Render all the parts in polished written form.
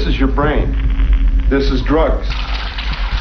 This is your brain. This is drugs.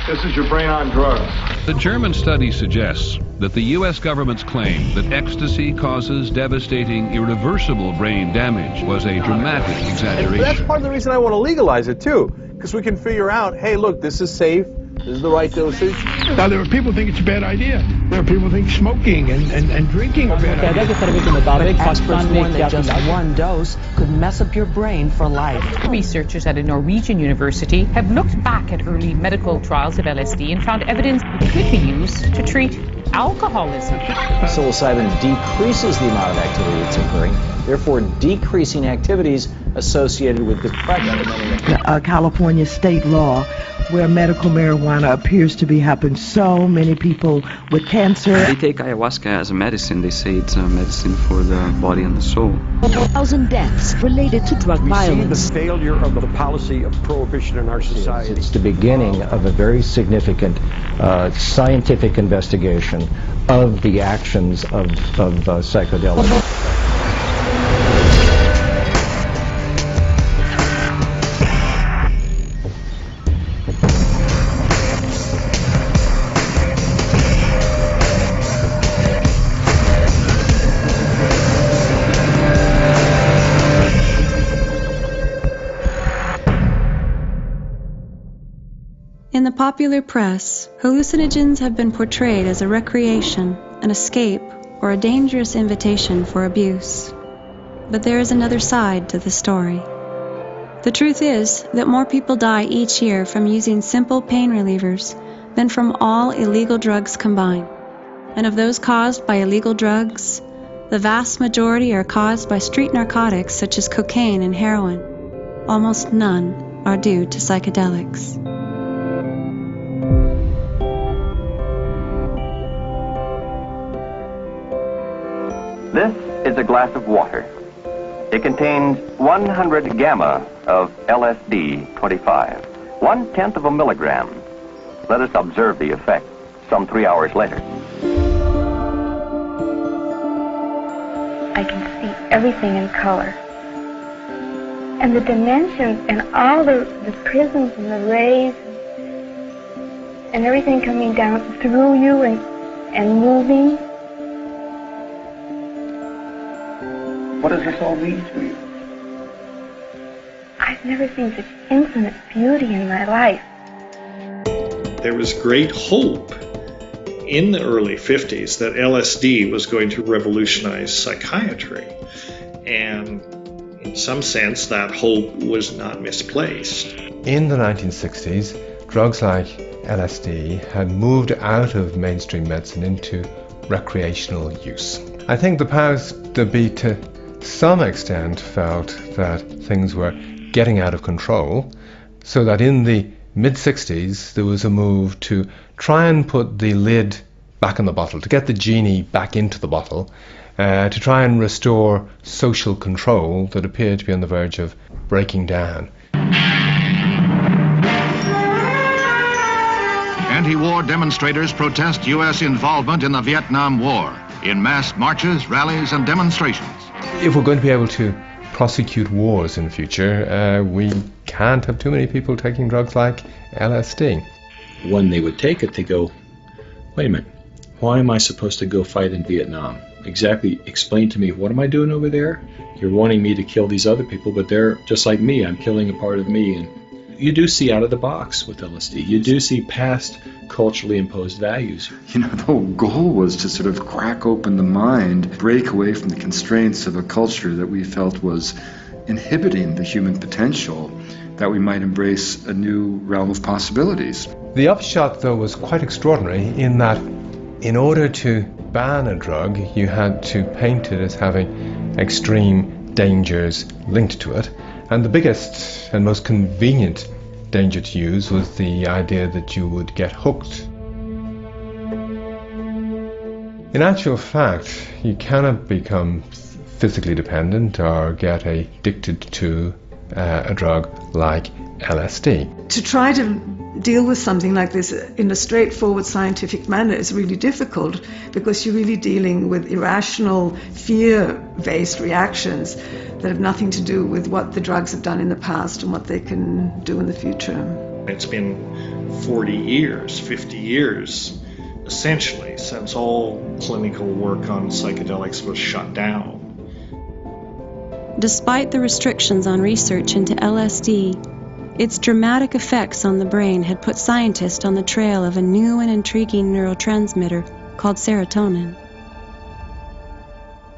This is your brain on drugs. The German study suggests that the U.S. government's claim that ecstasy causes devastating, irreversible brain damage was a dramatic exaggeration. That's part of the reason I want to legalize it, too, because we can figure out, hey, look, this is safe, this is the right dosage. Now, there are people who think it's a bad idea. There are people who think smoking and drinking are bad ideas. Experts warn that just one dose could mess up your brain for life. Researchers at a Norwegian university have looked back at early medical trials of LSD and found evidence it could be used to treat alcoholism. Psilocybin decreases the amount of activity that's occurring, therefore decreasing activities associated with depression. California state law where medical marijuana appears to be helping so many people with cancer. They take ayahuasca as a medicine. They say it's a medicine for the body and the soul. 1,000 deaths related to drug violence. We see the failure of the policy of prohibition in our society. It's the beginning of a very significant scientific investigation of the actions of psychedelics. In the popular press, hallucinogens have been portrayed as a recreation, an escape, or a dangerous invitation for abuse. But there is another side to the story. The truth is that more people die each year from using simple pain relievers than from all illegal drugs combined. And of those caused by illegal drugs, the vast majority are caused by street narcotics such as cocaine and heroin. Almost none are due to psychedelics. This is a glass of water. It contains 100 gamma of LSD-25, 1/10 of a milligram. Let us observe the effect some 3 hours later. I can see everything in color. And the dimensions and all the prisms and the rays and everything coming down through you and moving. What does this all mean to you? I've never seen such infinite beauty in my life. There was great hope in the early 50s that LSD was going to revolutionize psychiatry. And in some sense, that hope was not misplaced. In the 1960s, drugs like LSD had moved out of mainstream medicine into recreational use. I think the powers that be to some extent felt that things were getting out of control, so that in the mid-60s there was a move to try and put the lid back in the bottle, to get the genie back into the bottle, to try and restore social control that appeared to be on the verge of breaking down. Anti-war demonstrators protest U.S. involvement in the Vietnam War in mass marches, rallies, and demonstrations. If we're going to be able to prosecute wars in the future, we can't have too many people taking drugs like LSD. When they would take it, they go, wait a minute, why am I supposed to go fight in Vietnam? Exactly, explain to me, what am I doing over there? You're wanting me to kill these other people, but they're just like me, I'm killing a part of me. And you do see out of the box with LSD. You do see past culturally imposed values. You know, the whole goal was to sort of crack open the mind, break away from the constraints of a culture that we felt was inhibiting the human potential, that we might embrace a new realm of possibilities. The upshot, though, was quite extraordinary in that in order to ban a drug, you had to paint it as having extreme dangers linked to it. And the biggest and most convenient danger to use was the idea that you would get hooked. In actual fact, you cannot become physically dependent or get addicted to a drug like LSD. To try to deal with something like this in a straightforward scientific manner is really difficult, because you're really dealing with irrational, fear-based reactions that have nothing to do with what the drugs have done in the past and what they can do in the future. It's been 40 years, 50 years, essentially, since all clinical work on psychedelics was shut down. Despite the restrictions on research into LSD, its dramatic effects on the brain had put scientists on the trail of a new and intriguing neurotransmitter called serotonin.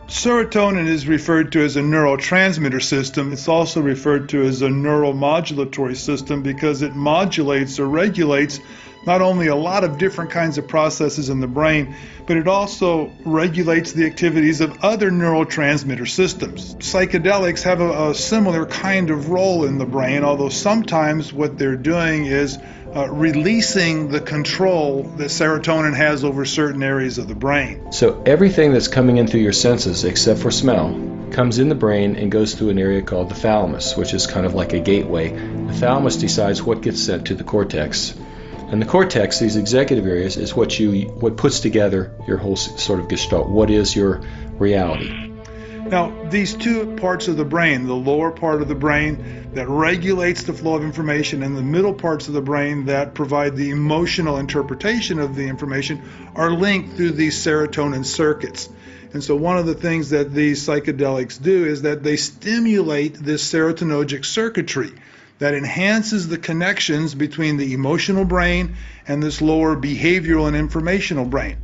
Serotonin is referred to as a neurotransmitter system. It's also referred to as a neuromodulatory system because it modulates or regulates not only a lot of different kinds of processes in the brain, but it also regulates the activities of other neurotransmitter systems. Psychedelics have a similar kind of role in the brain, although sometimes what they're doing is releasing the control that serotonin has over certain areas of the brain. So everything that's coming in through your senses, except for smell, comes in the brain and goes through an area called the thalamus, which is kind of like a gateway. The thalamus decides what gets sent to the cortex. And the cortex, these executive areas, is what puts together your whole sort of gestalt. What is your reality? Now, these two parts of the brain, the lower part of the brain that regulates the flow of information and the middle parts of the brain that provide the emotional interpretation of the information, are linked through these serotonin circuits. And so one of the things that these psychedelics do is that they stimulate this serotonergic circuitry that enhances the connections between the emotional brain and this lower behavioral and informational brain.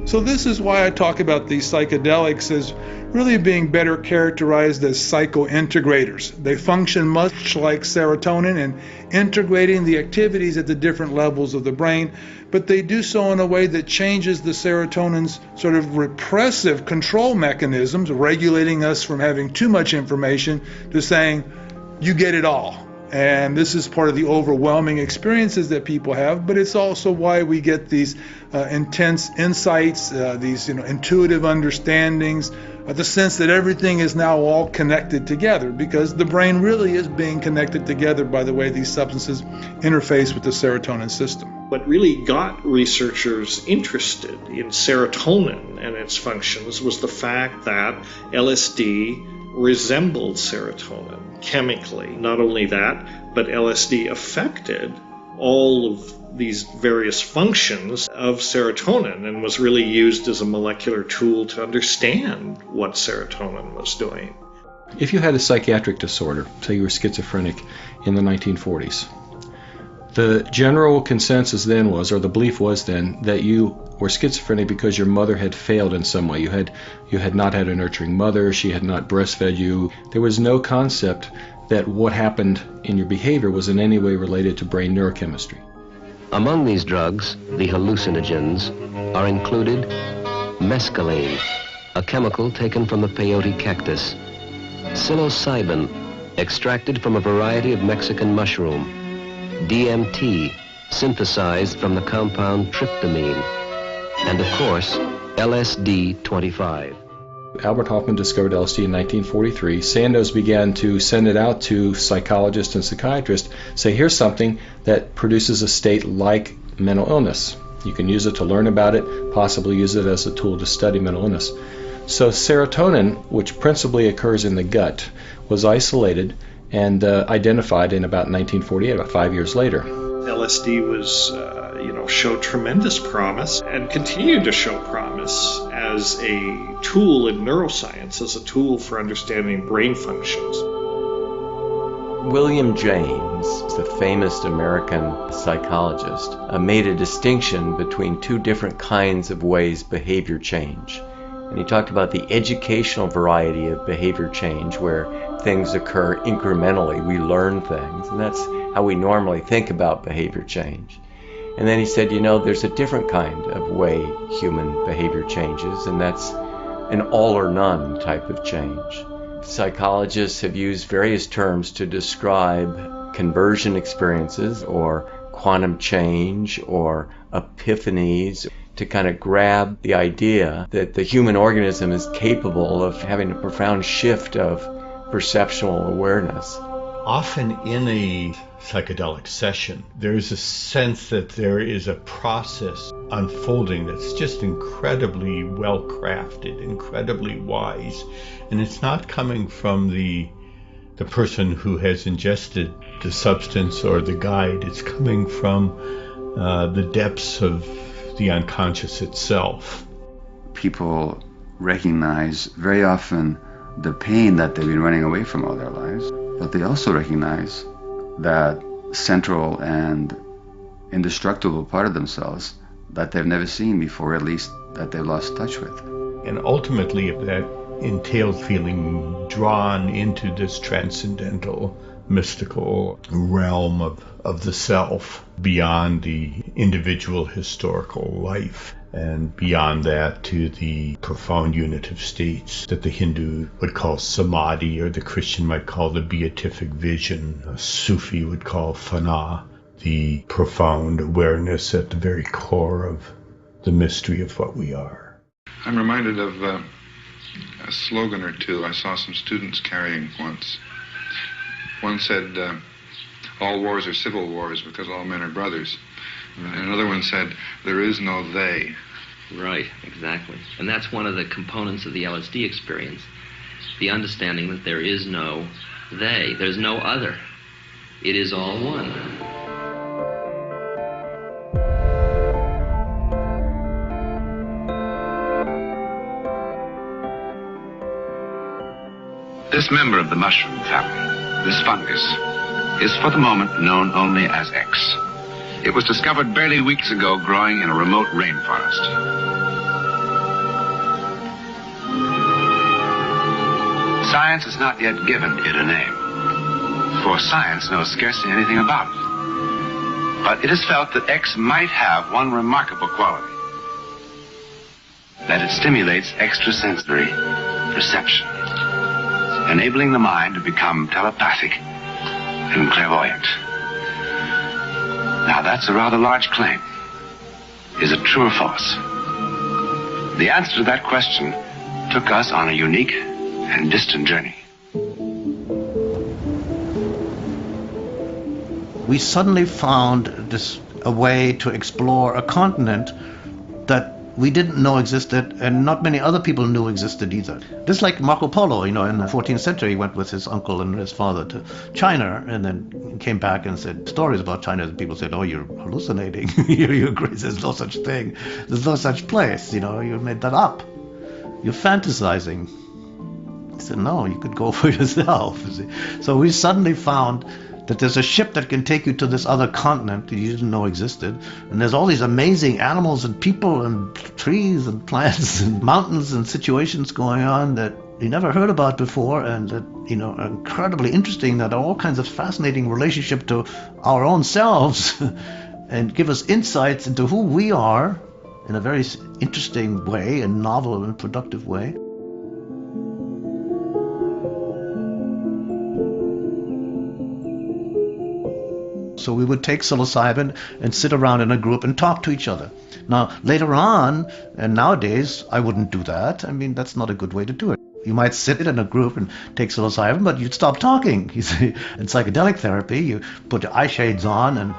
So this is why I talk about these psychedelics as really being better characterized as psychointegrators. They function much like serotonin in integrating the activities at the different levels of the brain, but they do so in a way that changes the serotonin's sort of repressive control mechanisms, regulating us from having too much information to saying, you get it all. And this is part of the overwhelming experiences that people have, but it's also why we get these intense insights, these intuitive understandings, the sense that everything is now all connected together, because the brain really is being connected together by the way these substances interface with the serotonin system. What really got researchers interested in serotonin and its functions was the fact that LSD resembled serotonin chemically. Not only that, but LSD affected all of these various functions of serotonin and was really used as a molecular tool to understand what serotonin was doing. If you had a psychiatric disorder, say you were schizophrenic in the 1940s, the general consensus then was, or the belief was then, that you were schizophrenic because your mother had failed in some way. You had not had a nurturing mother, she had not breastfed you. There was no concept that what happened in your behavior was in any way related to brain neurochemistry. Among these drugs, the hallucinogens, are included mescaline, a chemical taken from the peyote cactus, psilocybin, extracted from a variety of Mexican mushroom, DMT, synthesized from the compound tryptamine, and of course, LSD-25. Albert Hofmann discovered LSD in 1943. Sandoz began to send it out to psychologists and psychiatrists, say here's something that produces a state like mental illness. You can use it to learn about it, possibly use it as a tool to study mental illness. So serotonin, which principally occurs in the gut, was isolated and identified in about 1948, about 5 years later. LSD was, showed tremendous promise and continued to show promise as a tool in neuroscience, as a tool for understanding brain functions. William James, the famous American psychologist, made a distinction between two different kinds of ways behavior change. And he talked about the educational variety of behavior change, where things occur incrementally. We learn things, and that's how we normally think about behavior change. And then he said, there's a different kind of way human behavior changes, and that's an all or none type of change. Psychologists have used various terms to describe conversion experiences, or quantum change, or epiphanies, to kind of grab the idea that the human organism is capable of having a profound shift of perceptual awareness. Often in a psychedelic session, there's a sense that there is a process unfolding that's just incredibly well crafted, incredibly wise, and it's not coming from the person who has ingested the substance or the guide. It's coming from the depths of the unconscious itself. People recognize very often the pain that they've been running away from all their lives, but they also recognize that central and indestructible part of themselves that they've never seen before, at least that they've lost touch with. And ultimately, that entails feeling drawn into this transcendental, mystical realm of the self, beyond the individual historical life, and beyond that to the profound unitive states that the Hindu would call samadhi, or the Christian might call the beatific vision, a Sufi would call fana, the profound awareness at the very core of the mystery of what we are. I'm reminded of a slogan or two I saw some students carrying once. One said, all wars are civil wars because all men are brothers. Right. And another one said, there is no they. Right, exactly. And that's one of the components of the LSD experience, the understanding that there is no they, there's no other. It is all one. This member of the mushroom family, this fungus, is for the moment known only as X. It was discovered barely weeks ago growing in a remote rainforest. Science has not yet given it a name, for science knows scarcely anything about it. But it is felt that X might have one remarkable quality, that it stimulates extrasensory perception, enabling the mind to become telepathic and clairvoyant. Now that's a rather large claim. Is it true or false? The answer to that question took us on a unique and distant journey. We suddenly found a way to explore a continent that we didn't know existed, and not many other people knew existed either. Just like Marco Polo, in the 14th century, he went with his uncle and his father to China, and then came back and said stories about China, and people said, oh, you're hallucinating, you're crazy, there's no such thing, there's no such place, you made that up, you're fantasizing. He said, no, you could go for yourself. So we suddenly found that there's a ship that can take you to this other continent that you didn't know existed, and there's all these amazing animals and people and trees and plants and mountains and situations going on that you never heard about before, and that are incredibly interesting, that are all kinds of fascinating relationship to our own selves and give us insights into who we are in a very interesting way, and novel and productive way. So we would take psilocybin and sit around in a group and talk to each other. Now, later on, and nowadays, I wouldn't do that. I mean, that's not a good way to do it. You might sit in a group and take psilocybin, but you'd stop talking. You see, in psychedelic therapy, you put your eye shades on and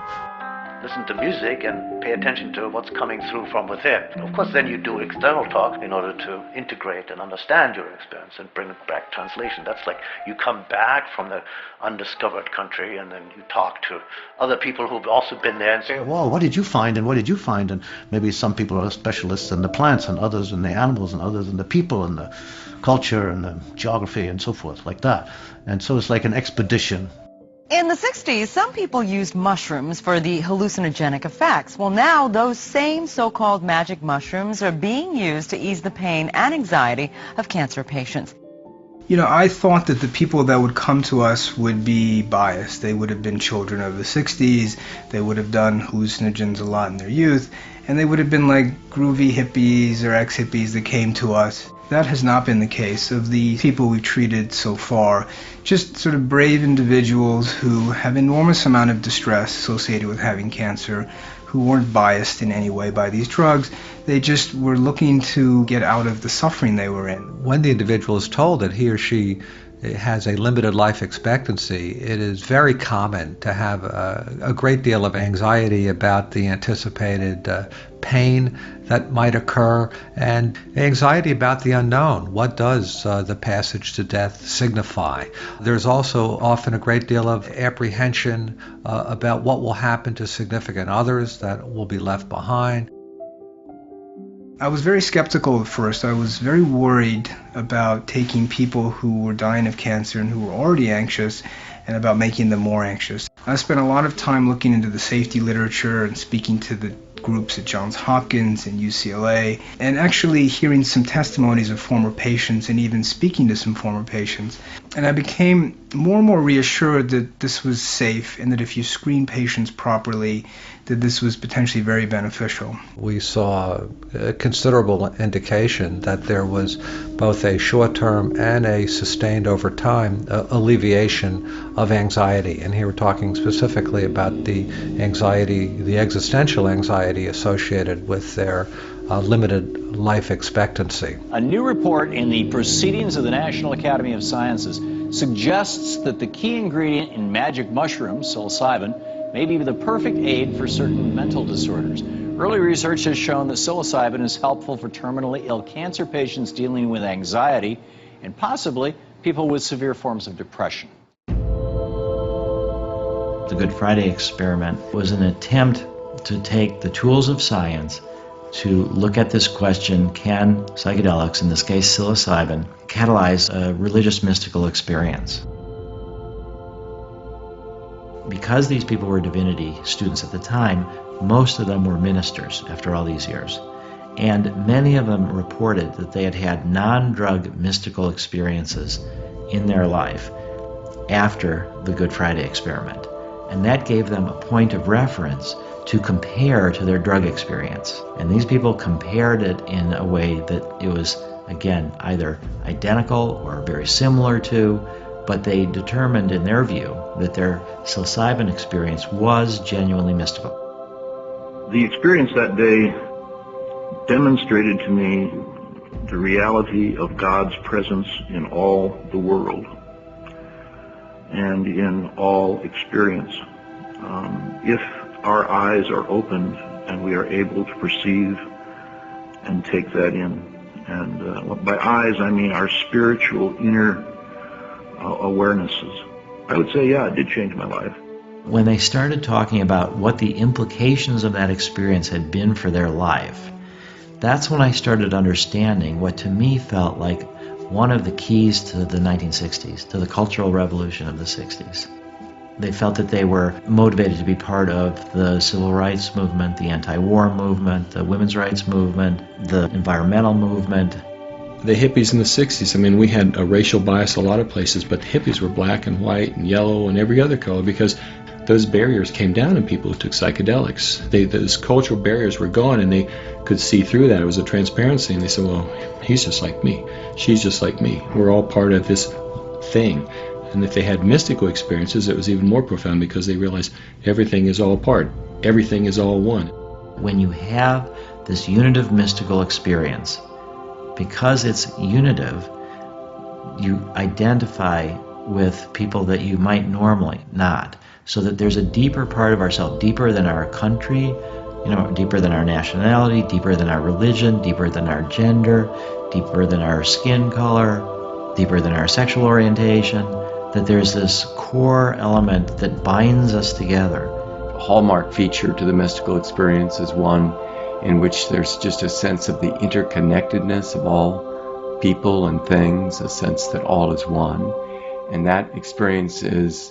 listen to music and pay attention to what's coming through from within. Of course, then you do external talk in order to integrate and understand your experience and bring back translation. That's like you come back from the undiscovered country and then you talk to other people who've also been there and say, well, what did you find, and what did you find? And maybe some people are specialists in the plants, and others in the animals, and others in the people, and the culture, and the geography, and so forth, like that. And so it's like an expedition. In the 60s, some people used mushrooms for the hallucinogenic effects. Well, now those same so-called magic mushrooms are being used to ease the pain and anxiety of cancer patients. I thought that the people that would come to us would be biased. They would have been children of the 60s, they would have done hallucinogens a lot in their youth, and they would have been like groovy hippies or ex-hippies that came to us. That has not been the case of the people we've treated so far. Just sort of brave individuals who have enormous amount of distress associated with having cancer, who weren't biased in any way by these drugs. They just were looking to get out of the suffering they were in. When the individual is told that he or she has a limited life expectancy, it is very common to have a great deal of anxiety about the anticipated pain that might occur, and anxiety about the unknown. What does the passage to death signify? There's also often a great deal of apprehension about what will happen to significant others that will be left behind. I was very skeptical at first. I was very worried about taking people who were dying of cancer and who were already anxious and about making them more anxious. I spent a lot of time looking into the safety literature and speaking to the groups at Johns Hopkins and UCLA, and actually hearing some testimonies of former patients and even speaking to some former patients. And I became more and more reassured that this was safe and that if you screen patients properly, that this was potentially very beneficial. We saw a considerable indication that there was both a short-term and a sustained over time alleviation of anxiety. And here we're talking specifically about the anxiety, the existential anxiety associated with their limited life expectancy. A new report in the Proceedings of the National Academy of Sciences suggests that the key ingredient in magic mushrooms, psilocybin, may be the perfect aid for certain mental disorders. Early research has shown that psilocybin is helpful for terminally ill cancer patients dealing with anxiety and possibly people with severe forms of depression. The Good Friday experiment was an attempt to take the tools of science to look at this question: can psychedelics, in this case psilocybin, catalyze a religious mystical experience? Because these people were divinity students at the time, most of them were ministers after all these years. And many of them reported that they had had non-drug mystical experiences in their life after the Good Friday experiment. And that gave them a point of reference to compare to their drug experience. And these people compared it in a way that it was, again, either identical or very similar to, but they determined in their view that their psilocybin experience was genuinely mystical. The experience that day demonstrated to me the reality of God's presence in all the world and in all experience. If our eyes are opened and we are able to perceive and take that in. And by eyes, I mean our spiritual inner awarenesses. I would say, yeah, it did change my life. When they started talking about what the implications of that experience had been for their life, that's when I started understanding what to me felt like one of the keys to the 1960s, to the cultural revolution of the 60s. They felt that they were motivated to be part of the civil rights movement, the anti-war movement, the women's rights movement, the environmental movement. The hippies in the 60s, I mean, we had a racial bias a lot of places, but the hippies were black and white and yellow and every other color because those barriers came down in people who took psychedelics. Those cultural barriers were gone and they could see through that. It was a transparency, and they said, well, he's just like me. She's just like me. We're all part of this thing. And if they had mystical experiences, it was even more profound because they realized everything is all part. Everything is all one. When you have this unitive mystical experience, because it's unitive, you identify with people that you might normally not. So that there's a deeper part of ourselves, deeper than our country, deeper than our nationality, deeper than our religion, deeper than our gender, deeper than our skin color, deeper than our sexual orientation, that there's this core element that binds us together. A hallmark feature to the mystical experience is one in which there's just a sense of the interconnectedness of all people and things, a sense that all is one. And that experience is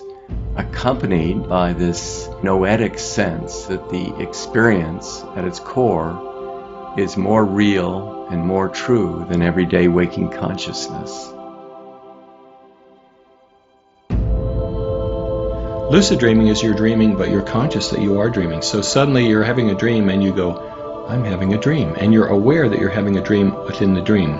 accompanied by this noetic sense that the experience at its core is more real and more true than everyday waking consciousness. Lucid dreaming is you're dreaming, but you're conscious that you are dreaming. So suddenly you're having a dream and you go, I'm having a dream. And you're aware that you're having a dream within the dream.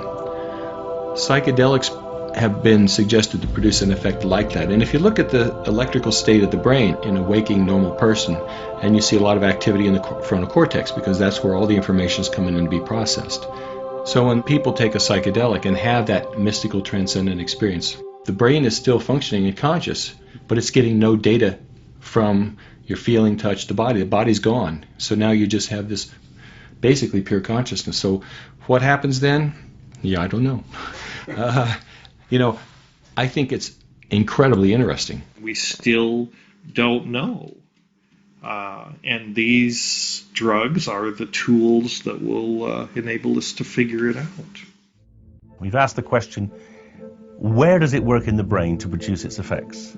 Psychedelics have been suggested to produce an effect like that. And if you look at the electrical state of the brain in a waking normal person, and you see a lot of activity in the frontal cortex because that's where all the information is coming in to be processed. So when people take a psychedelic and have that mystical transcendent experience, The brain is still functioning and conscious, but it's getting no data from your feeling, touch, the body. The body's gone. So now you just have this basically pure consciousness. So what happens then? Yeah, I don't know. I think it's incredibly interesting. We still don't know. And these drugs are the tools that will enable us to figure it out. We've asked the question, where does it work in the brain to produce its effects?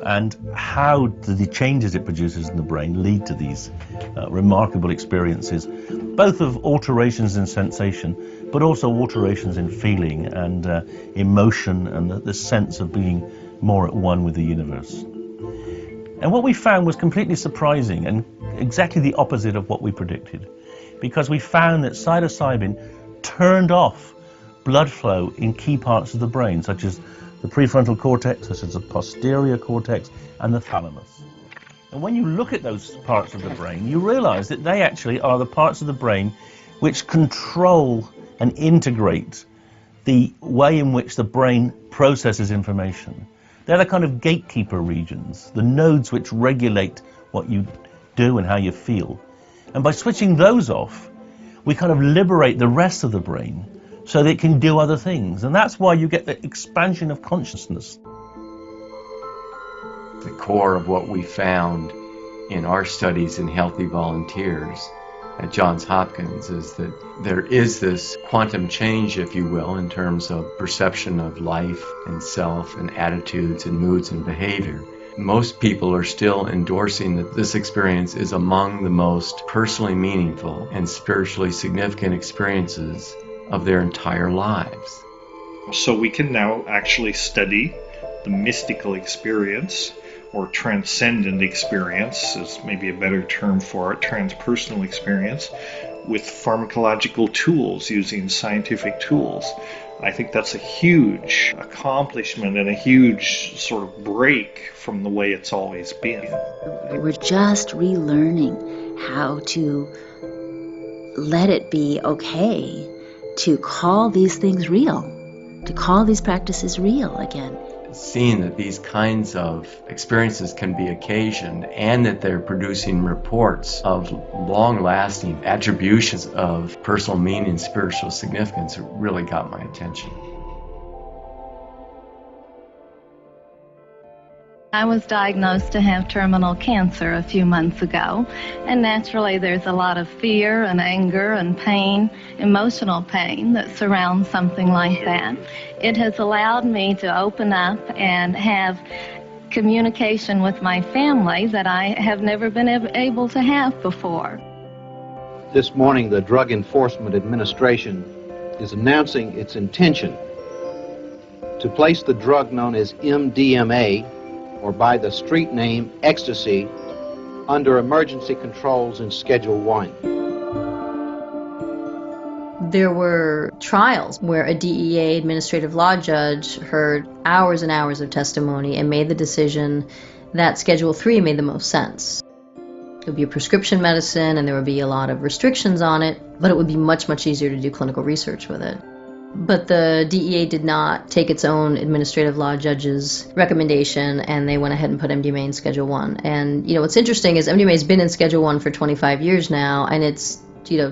And how do the changes it produces in the brain lead to these remarkable experiences, both of alterations in sensation, but also alterations in feeling and emotion and the sense of being more at one with the universe. And what we found was completely surprising and exactly the opposite of what we predicted, because we found that psilocybin turned off blood flow in key parts of the brain, such as the prefrontal cortex, such as the posterior cortex, and the thalamus. And when you look at those parts of the brain, you realize that they actually are the parts of the brain which control and integrate the way in which the brain processes information. They're the kind of gatekeeper regions, the nodes which regulate what you do and how you feel. And by switching those off, we kind of liberate the rest of the brain so that it can do other things. And that's why you get the expansion of consciousness. The core of what we found in our studies in healthy volunteers at Johns Hopkins is that there is this quantum change, if you will, in terms of perception of life and self and attitudes and moods and behavior. Most people are still endorsing that this experience is among the most personally meaningful and spiritually significant experiences of their entire lives. So we can now actually study the mystical experience, or transcendent experience is maybe a better term for it, transpersonal experience, with pharmacological tools, using scientific tools. I think that's a huge accomplishment and a huge sort of break from the way it's always been. We're just relearning how to let it be okay to call these things real, to call these practices real again. Seeing that these kinds of experiences can be occasioned and that they're producing reports of long-lasting attributions of personal meaning and spiritual significance really got my attention. I was diagnosed to have terminal cancer a few months ago, and naturally there's a lot of fear and anger and pain, emotional pain that surrounds something like that. It has allowed me to open up and have communication with my family that I have never been able to have before. This morning, the Drug Enforcement Administration is announcing its intention to place the drug known as MDMA, or by the street name ecstasy, under emergency controls in Schedule 1. There were trials where a DEA administrative law judge heard hours and hours of testimony and made the decision that Schedule 3 made the most sense. It would be a prescription medicine and there would be a lot of restrictions on it, but it would be much, much easier to do clinical research with it. But the DEA did not take its own administrative law judge's recommendation, and they went ahead and put MDMA in Schedule 1. And, what's interesting is MDMA has been in Schedule 1 for 25 years now, and it's,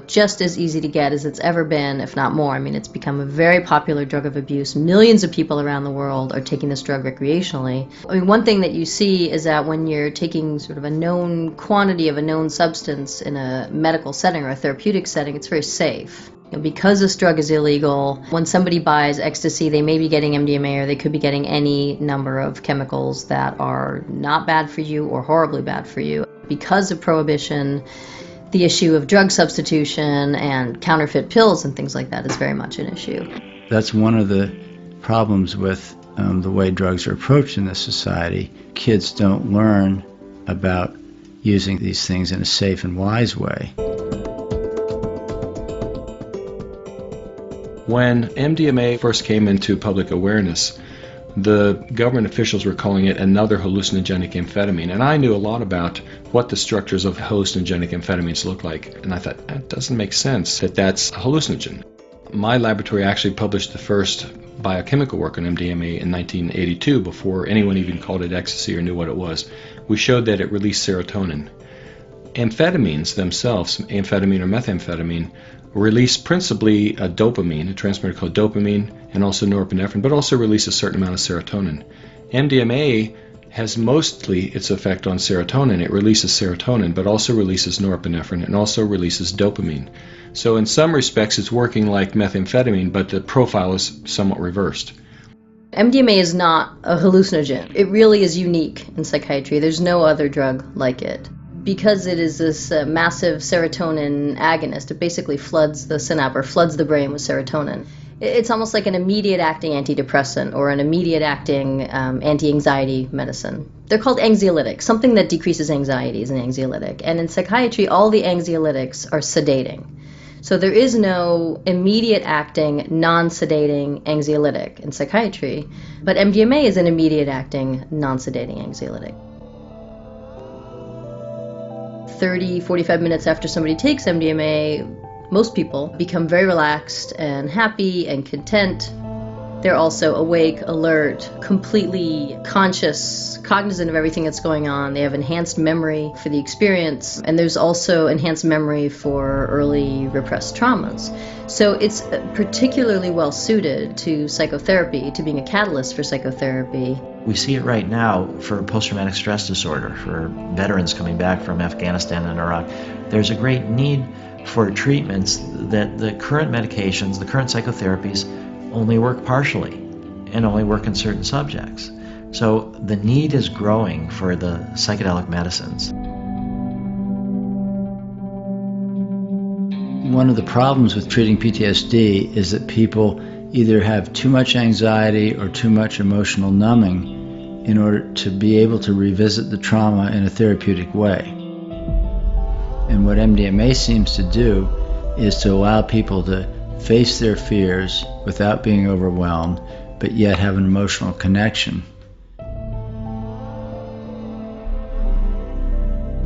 just as easy to get as it's ever been, if not more. I mean, it's become a very popular drug of abuse. Millions of people around the world are taking this drug recreationally. I mean, one thing that you see is that when you're taking sort of a known quantity of a known substance in a medical setting or a therapeutic setting, it's very safe. Because this drug is illegal, when somebody buys ecstasy, they may be getting MDMA or they could be getting any number of chemicals that are not bad for you or horribly bad for you. Because of prohibition, the issue of drug substitution and counterfeit pills and things like that is very much an issue. That's one of the problems with the way drugs are approached in this society. Kids don't learn about using these things in a safe and wise way. When MDMA first came into public awareness, the government officials were calling it another hallucinogenic amphetamine. And I knew a lot about what the structures of hallucinogenic amphetamines look like. And I thought, that doesn't make sense that that's a hallucinogen. My laboratory actually published the first biochemical work on MDMA in 1982, before anyone even called it ecstasy or knew what it was. We showed that it released serotonin. Amphetamines themselves, amphetamine or methamphetamine, release principally a dopamine, a transmitter called dopamine, and also norepinephrine, but also release a certain amount of serotonin. MDMA has mostly its effect on serotonin. It releases serotonin, but also releases norepinephrine and also releases dopamine. So in some respects, it's working like methamphetamine, but the profile is somewhat reversed. MDMA is not a hallucinogen. It really is unique in psychiatry. There's no other drug like it. Because it is this massive serotonin agonist, it basically floods the synapse or floods the brain with serotonin. It's almost like an immediate acting antidepressant or an immediate acting anti-anxiety medicine. They're called anxiolytics. Something that decreases anxiety is an anxiolytic. And in psychiatry, all the anxiolytics are sedating. So there is no immediate acting, non-sedating anxiolytic in psychiatry, but MDMA is an immediate acting, non-sedating anxiolytic. 30, 45 minutes after somebody takes MDMA, most people become very relaxed and happy and content. They're also awake, alert, completely conscious, cognizant of everything that's going on. They have enhanced memory for the experience, and there's also enhanced memory for early repressed traumas. So it's particularly well suited to psychotherapy, to being a catalyst for psychotherapy. We see it right now for post-traumatic stress disorder, for veterans coming back from Afghanistan and Iraq. There's a great need for treatments that the current medications, the current psychotherapies, only work partially and only work in certain subjects. So the need is growing for the psychedelic medicines. One of the problems with treating PTSD is that people either have too much anxiety or too much emotional numbing in order to be able to revisit the trauma in a therapeutic way. And what MDMA seems to do is to allow people to face their fears without being overwhelmed, but yet have an emotional connection.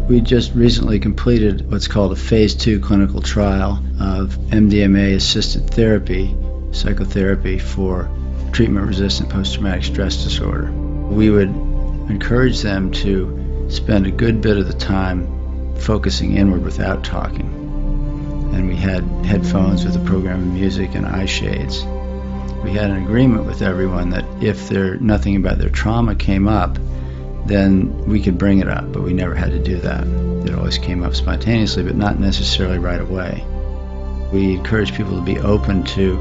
We just recently completed what's called a phase 2 clinical trial of MDMA-assisted therapy, psychotherapy for treatment-resistant post-traumatic stress disorder. We would encourage them to spend a good bit of the time focusing inward without talking. And we had headphones with a program of music and eye shades. We had an agreement with everyone that if nothing about their trauma came up, then we could bring it up, but we never had to do that. It always came up spontaneously, but not necessarily right away. We encourage people to be open to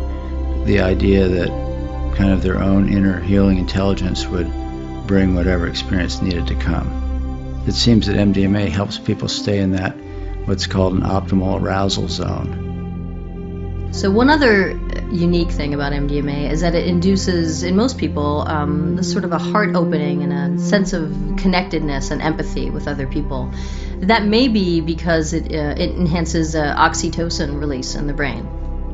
the idea that kind of their own inner healing intelligence would bring whatever experience needed to come. It seems that MDMA helps people stay in that what's called an optimal arousal zone. So one other unique thing about MDMA is that it induces, in most people, sort of a heart opening and a sense of connectedness and empathy with other people. That may be because it enhances oxytocin release in the brain,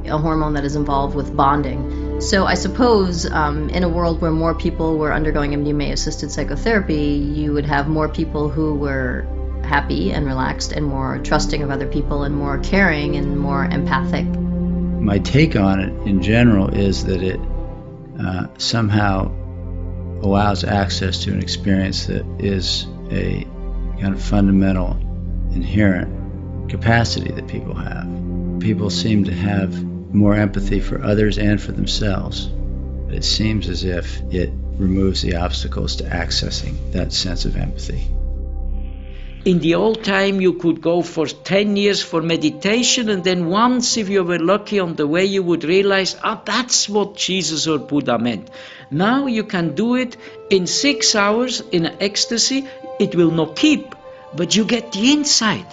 a hormone that is involved with bonding. So I suppose in a world where more people were undergoing MDMA-assisted psychotherapy, you would have more people who were happy and relaxed and more trusting of other people and more caring and more empathic. My take on it in general is that it somehow allows access to an experience that is a kind of fundamental, inherent capacity that people have. People seem to have more empathy for others and for themselves. It seems as if it removes the obstacles to accessing that sense of empathy. In the old time, you could go for 10 years for meditation, and then once, if you were lucky on the way, you would realize, that's what Jesus or Buddha meant. Now you can do it in 6 hours in an ecstasy. It will not keep, but you get the insight.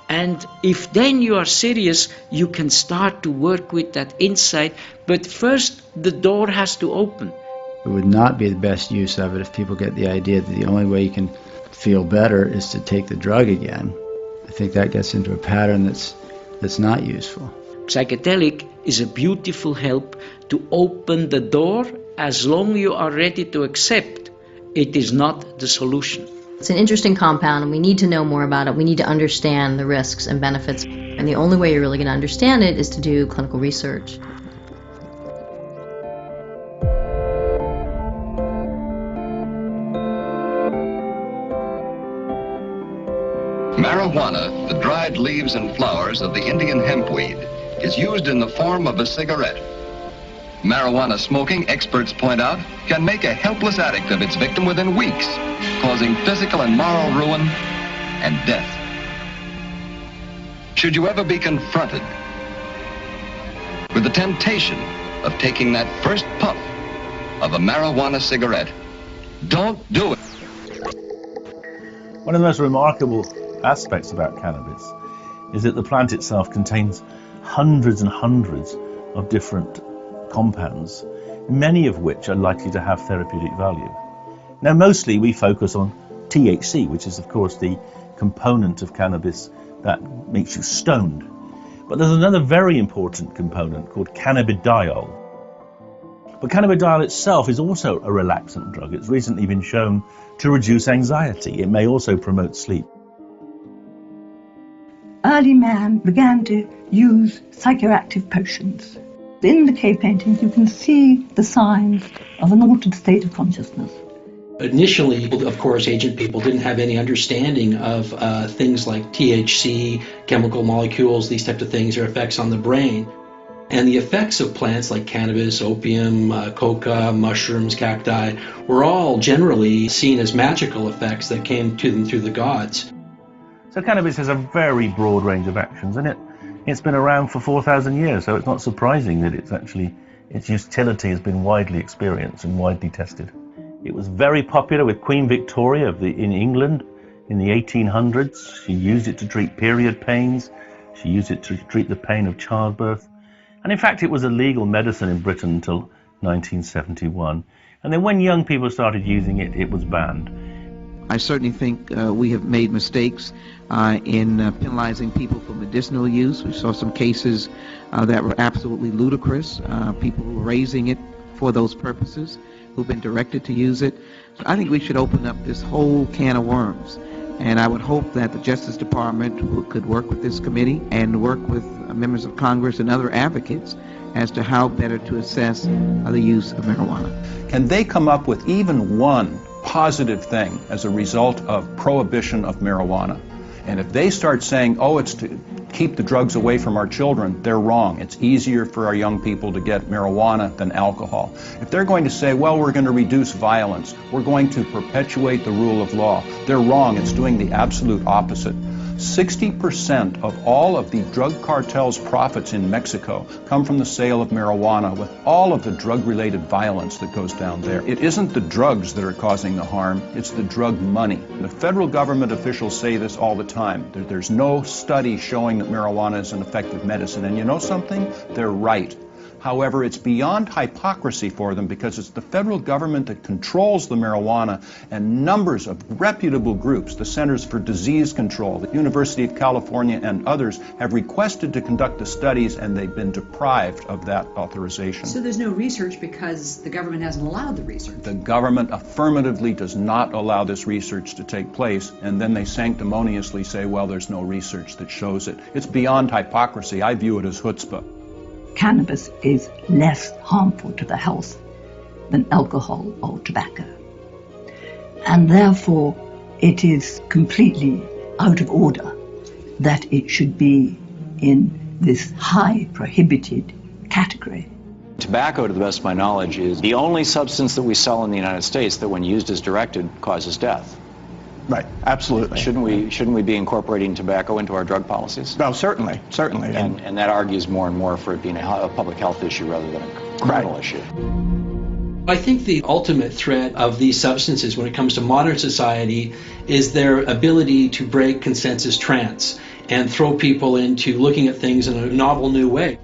And if then you are serious, you can start to work with that insight. But first, the door has to open. It would not be the best use of it if people get the idea that the only way you can feel better is to take the drug again. I think that gets into a pattern that's not useful. Psychedelic is a beautiful help to open the door as long as you are ready to accept. It is not the solution. It's an interesting compound, and we need to know more about it. We need to understand the risks and benefits. And the only way you're really going to understand it is to do clinical research. Marijuana, the dried leaves and flowers of the Indian hempweed, is used in the form of a cigarette. Marijuana smoking, experts point out, can make a helpless addict of its victim within weeks, causing physical and moral ruin and death. Should you ever be confronted with the temptation of taking that first puff of a marijuana cigarette, don't do it. One of the most remarkable aspects about cannabis is that the plant itself contains hundreds and hundreds of different compounds, many of which are likely to have therapeutic value. Now, mostly we focus on THC, which is of course the component of cannabis that makes you stoned. But there's another very important component called cannabidiol. But cannabidiol itself is also a relaxant drug. It's recently been shown to reduce anxiety. It may also promote sleep. Early man began to use psychoactive potions. In the cave paintings you can see the signs of an altered state of consciousness. Initially, of course, ancient people didn't have any understanding of things like THC, chemical molecules, these types of things, their effects on the brain. And the effects of plants like cannabis, opium, coca, mushrooms, cacti were all generally seen as magical effects that came to them through the gods. So cannabis has a very broad range of actions, and it's been around for 4,000 years, so it's not surprising that its utility has been widely experienced and widely tested. It was very popular with Queen Victoria in England in the 1800s. She used it to treat period pains. She used it to treat the pain of childbirth. And in fact, it was a legal medicine in Britain until 1971. And then when young people started using it, it was banned. I certainly think we have made mistakes in penalizing people for medicinal use. We saw some cases that were absolutely ludicrous. People who were raising it for those purposes, who've been directed to use it. So I think we should open up this whole can of worms. And I would hope that the Justice Department could work with this committee and work with members of Congress and other advocates as to how better to assess the use of marijuana. Can they come up with even one positive thing as a result of prohibition of marijuana? And if they start saying, oh, it's to keep the drugs away from our children, they're wrong. It's easier for our young people to get marijuana than alcohol. If they're going to say, well, we're going to reduce violence, we're going to perpetuate the rule of law, they're wrong. It's doing the absolute opposite. 60% of all of the drug cartels' profits in Mexico come from the sale of marijuana, with all of the drug-related violence that goes down there. It isn't the drugs that are causing the harm, it's the drug money. The federal government officials say this all the time. There's no study showing that marijuana is an effective medicine, and you know something? They're right. However, it's beyond hypocrisy for them because it's the federal government that controls the marijuana, and numbers of reputable groups, the Centers for Disease Control, the University of California, and others have requested to conduct the studies, and they've been deprived of that authorization. So there's no research because the government hasn't allowed the research? The government affirmatively does not allow this research to take place, and then they sanctimoniously say, well, there's no research that shows it. It's beyond hypocrisy. I view it as chutzpah. Cannabis is less harmful to the health than alcohol or tobacco. And therefore, it is completely out of order that it should be in this high prohibited category. Tobacco, to the best of my knowledge, is the only substance that we sell in the United States that when used as directed causes death. Right, absolutely. Shouldn't we be incorporating tobacco into our drug policies? No, certainly. And that argues more and more for it being a public health issue rather than a criminal issue. I think the ultimate threat of these substances when it comes to modern society is their ability to break consensus trance and throw people into looking at things in a novel new way.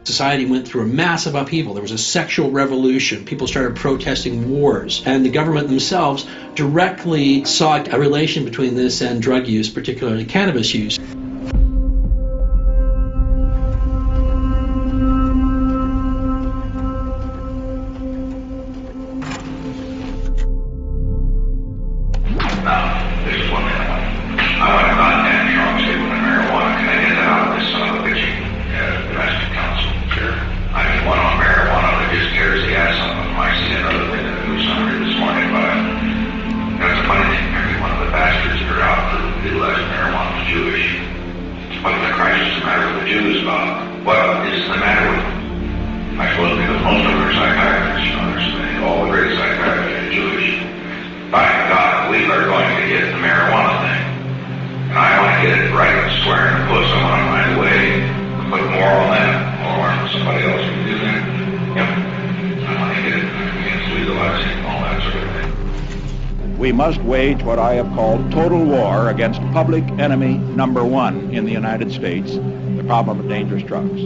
Society went through a massive upheaval. There was a sexual revolution. People started protesting wars. And the government themselves directly saw a relation between this and drug use, particularly cannabis use. That's the funny thing. One of the bastards that are out for legalizing marijuana the Jews about what is the matter with them. I suppose because most of them are psychiatrists, you understand. All the great psychiatrists are Jewish. By God, we are going to get the marijuana thing. And I want to get it right and square and put someone on my way. Put more on that, or somebody else can do that. Yep. I want to get it against legalizing and all that sort of thing. We must wage what I have called total war against public enemy number one in the United States, the problem of dangerous drugs.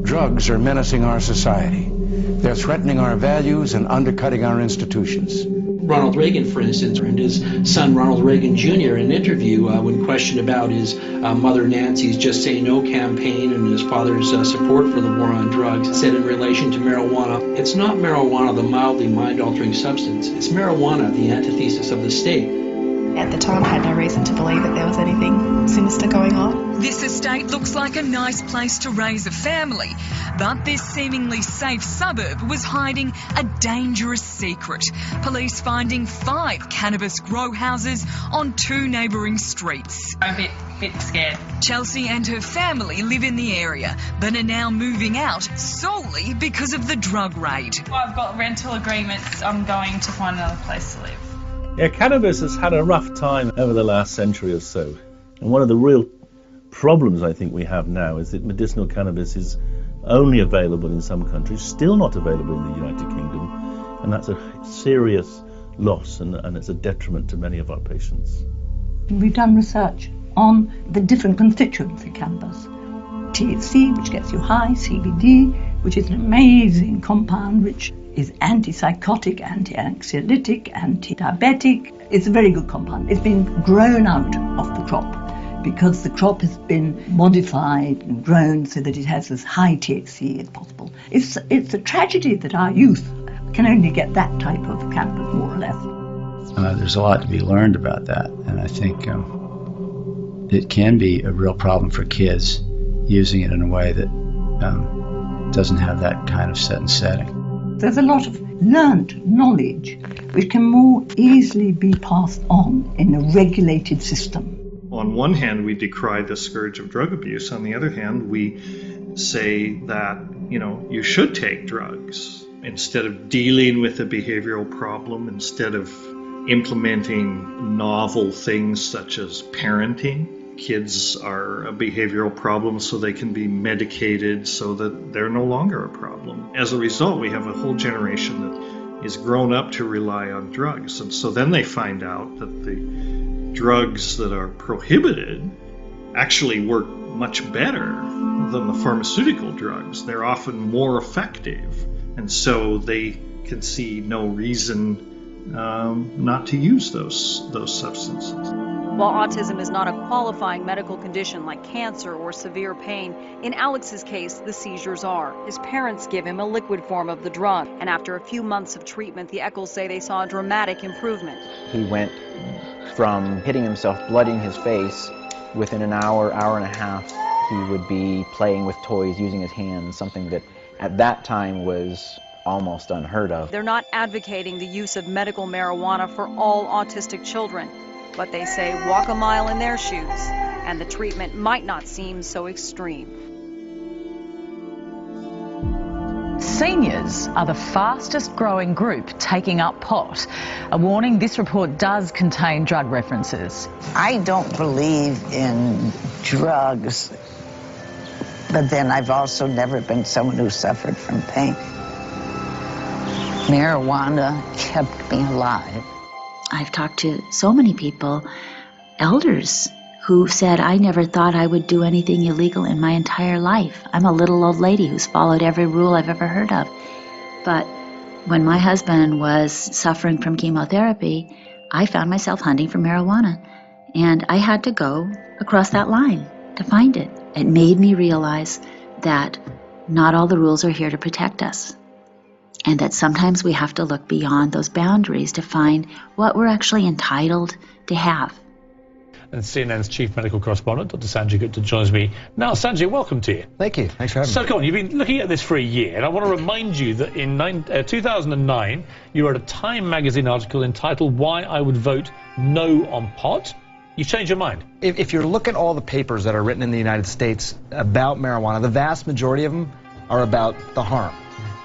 Drugs are menacing our society. They're threatening our values and undercutting our institutions. Ronald Reagan, for instance, and his son Ronald Reagan Jr. in an interview when questioned about his mother Nancy's Just Say No campaign and his father's support for the war on drugs, said in relation to marijuana, it's not marijuana, the mildly mind-altering substance. It's marijuana, the antithesis of the state. At the time, I had no reason to believe that there was anything sinister going on. This estate looks like a nice place to raise a family, but this seemingly safe suburb was hiding a dangerous secret. Police finding 5 cannabis grow houses on 2 neighbouring streets. I'm a bit scared. Chelsea and her family live in the area, but are now moving out solely because of the drug raid. Well, I've got rental agreements. I'm going to find another place to live. Yeah, cannabis has had a rough time over the last century or so. And one of the real problems I think we have now is that medicinal cannabis is only available in some countries, still not available in the United Kingdom, and that's a serious loss and it's a detriment to many of our patients. We've done research on the different constituents of cannabis. THC, which gets you high, CBD, which is an amazing compound which is antipsychotic, anti-anxiolytic, anti-diabetic. It's a very good compound. It's been grown out of the crop because the crop has been modified and grown so that it has as high THC as possible. It's a tragedy that our youth can only get that type of cannabis, more or less. There's a lot to be learned about that, and I think it can be a real problem for kids using it in a way that doesn't have that kind of set and setting. There's a lot of learned knowledge which can more easily be passed on in a regulated system. On one hand, we decry the scourge of drug abuse. On the other hand, we say that, you should take drugs instead of dealing with a behavioral problem, instead of implementing novel things such as parenting. Kids are a behavioral problem, so they can be medicated so that they're no longer a problem. As a result, we have a whole generation that is grown up to rely on drugs. And so then they find out that the drugs that are prohibited actually work much better than the pharmaceutical drugs. They're often more effective. And so they can see no reason not to use those substances. While autism is not a qualifying medical condition like cancer or severe pain, in Alex's case, the seizures are. His parents give him a liquid form of the drug, and after a few months of treatment, the Eccles say they saw a dramatic improvement. He went from hitting himself, blooding his face. Within an hour, hour and a half, he would be playing with toys, using his hands, something that at that time was almost unheard of. They're not advocating the use of medical marijuana for all autistic children, but they say walk a mile in their shoes, and the treatment might not seem so extreme. Seniors are the fastest growing group taking up pot. A warning, this report does contain drug references. I don't believe in drugs, but then I've also never been someone who suffered from pain. Marijuana kept me alive. I've talked to so many people, elders, who said, I never thought I would do anything illegal in my entire life. I'm a little old lady who's followed every rule I've ever heard of. But when my husband was suffering from chemotherapy, I found myself hunting for marijuana. And I had to go across that line to find it. It made me realize that not all the rules are here to protect us. And that sometimes we have to look beyond those boundaries to find what we're actually entitled to have. And CNN's chief medical correspondent, Dr. Sanjay Gupta, joins me now. Sanjay, welcome to you. Thank you. Thanks for having me. So, come on, you've been looking at this for a year, and I want to remind you that in 2009, you wrote a Time magazine article entitled Why I Would Vote No on Pot. You've changed your mind. If you look at all the papers that are written in the United States about marijuana, the vast majority of them are about the harm.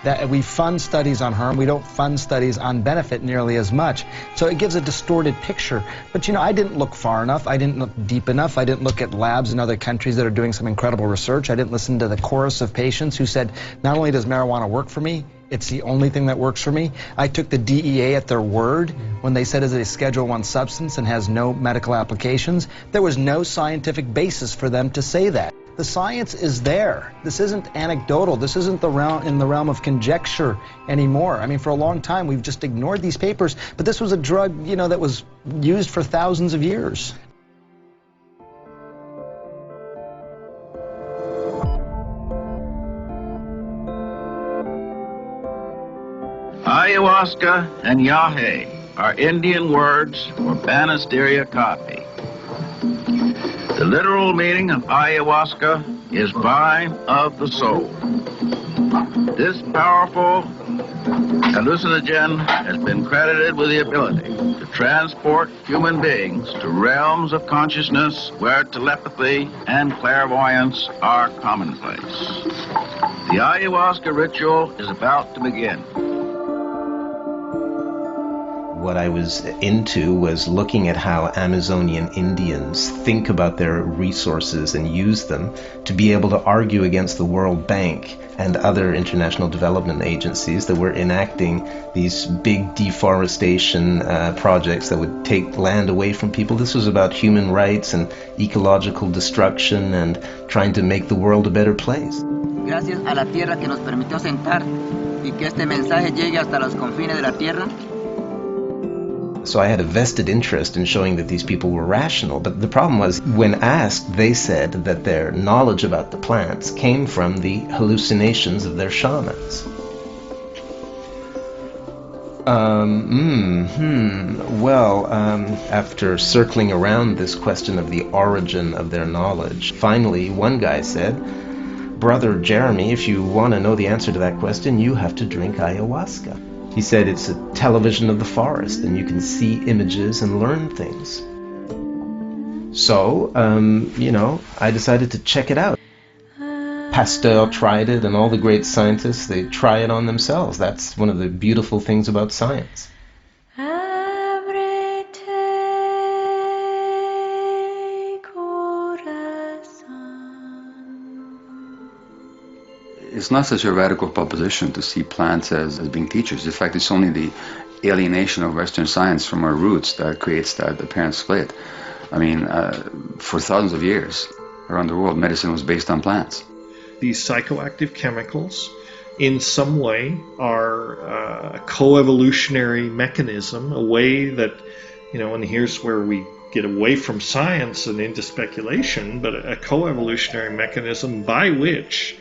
That we fund studies on harm, we don't fund studies on benefit nearly as much. So it gives a distorted picture. But you know, I didn't look far enough, I didn't look deep enough, I didn't look at labs in other countries that are doing some incredible research, I didn't listen to the chorus of patients who said, not only does marijuana work for me, it's the only thing that works for me. I took the DEA at their word when they said it's a Schedule I substance and has no medical applications. There was no scientific basis for them to say that. The science is there. This isn't anecdotal. This isn't in the realm of conjecture anymore. I mean, for a long time, we've just ignored these papers, but this was a drug, you know, that was used for thousands of years. Ayahuasca and yahe are Indian words for Banisteria coffee. The literal meaning of ayahuasca is vine of the soul. This powerful hallucinogen has been credited with the ability to transport human beings to realms of consciousness where telepathy and clairvoyance are commonplace. The ayahuasca ritual is about to begin. What I was into was looking at how Amazonian Indians think about their resources and use them to be able to argue against the World Bank and other international development agencies that were enacting these big deforestation projects that would take land away from people. This was about human rights and ecological destruction and trying to make the world a better place. Gracias a la tierra que nos permitió sentar y que este mensaje llegue hasta los confines de la tierra. So I had a vested interest in showing that these people were rational, but the problem was, when asked, they said that their knowledge about the plants came from the hallucinations of their shamans. After circling around this question of the origin of their knowledge, finally one guy said, "Brother Jeremy, if you want to know the answer to that question, you have to drink ayahuasca." He said it's a television of the forest and you can see images and learn things. So, I decided to check it out. Pasteur tried it and all the great scientists, they try it on themselves. That's one of the beautiful things about science. It's not such a radical proposition to see plants as being teachers. In fact, it's only the alienation of Western science from our roots that creates that apparent split. I mean, for thousands of years around the world, medicine was based on plants. These psychoactive chemicals, in some way, are a co-evolutionary mechanism, a way that, and here's where we get away from science and into speculation, but a co-evolutionary mechanism by which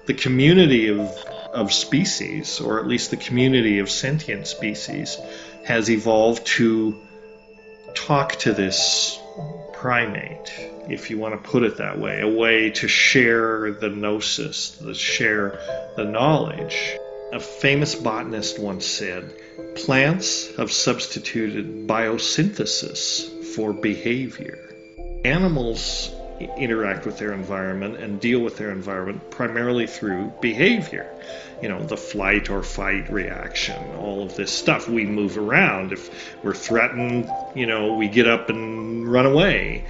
the community of species, or at least the community of sentient species, has evolved to talk to this primate, if you want to put it that way, a way to share the gnosis, to share the knowledge. A famous botanist once said, plants have substituted biosynthesis for behavior. Animals interact with their environment and deal with their environment primarily through behavior. The flight or fight reaction, all of this stuff. We move around. If we're threatened, we get up and run away.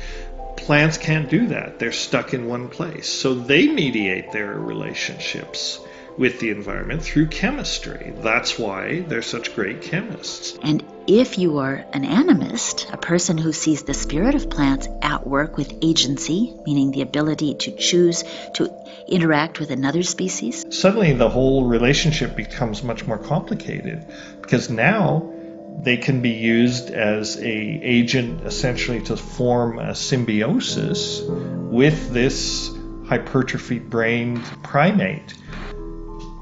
Plants can't do that. They're stuck in one place. So they mediate their relationships with the environment through chemistry. That's why they're such great chemists. And if you are an animist, a person who sees the spirit of plants at work with agency, meaning the ability to choose to interact with another species, suddenly the whole relationship becomes much more complicated, because now they can be used as an agent essentially to form a symbiosis with this hypertrophied brained primate.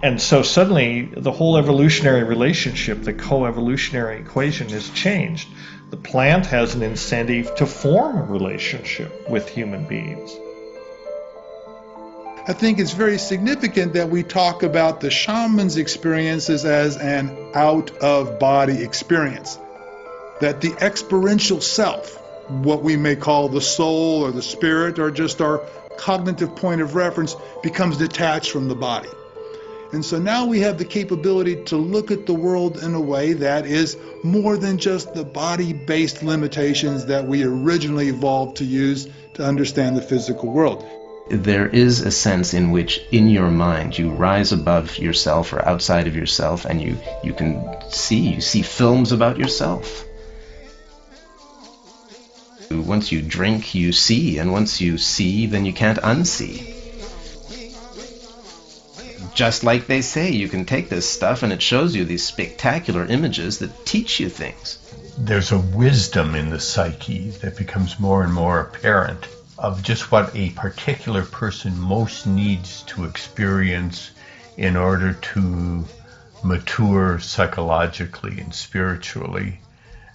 And so suddenly the whole evolutionary relationship, the co-evolutionary equation, has changed. The plant has an incentive to form a relationship with human beings. I think it's very significant that we talk about the shaman's experiences as an out-of-body experience. That the experiential self what we may call the soul or the spirit or just our cognitive point of reference becomes detached from the body. And so now we have the capability to look at the world in a way that is more than just the body-based limitations that we originally evolved to use to understand the physical world. There is a sense in which in your mind you rise above yourself or outside of yourself, and you can see films about yourself. Once you drink, you see, and once you see, then you can't unsee. Just like they say, you can take this stuff and it shows you these spectacular images that teach you things. There's a wisdom in the psyche that becomes more and more apparent of just what a particular person most needs to experience in order to mature psychologically and spiritually.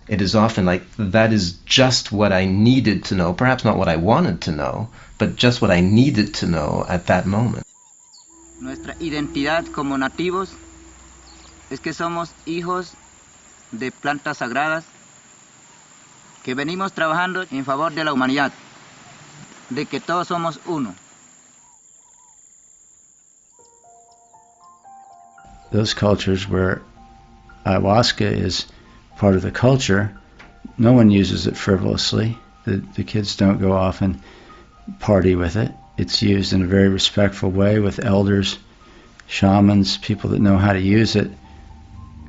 It is often like, that is just what I needed to know, perhaps not what I wanted to know, but just what I needed to know at that moment. Nuestra identidad como nativos es que somos hijos de plantas sagradas que venimos trabajando en favor de la humanidad, de que todos somos uno. Those cultures where ayahuasca is part of the culture, no one uses it frivolously. The kids don't go off and party with it. It's used in a very respectful way with elders, shamans, people that know how to use it,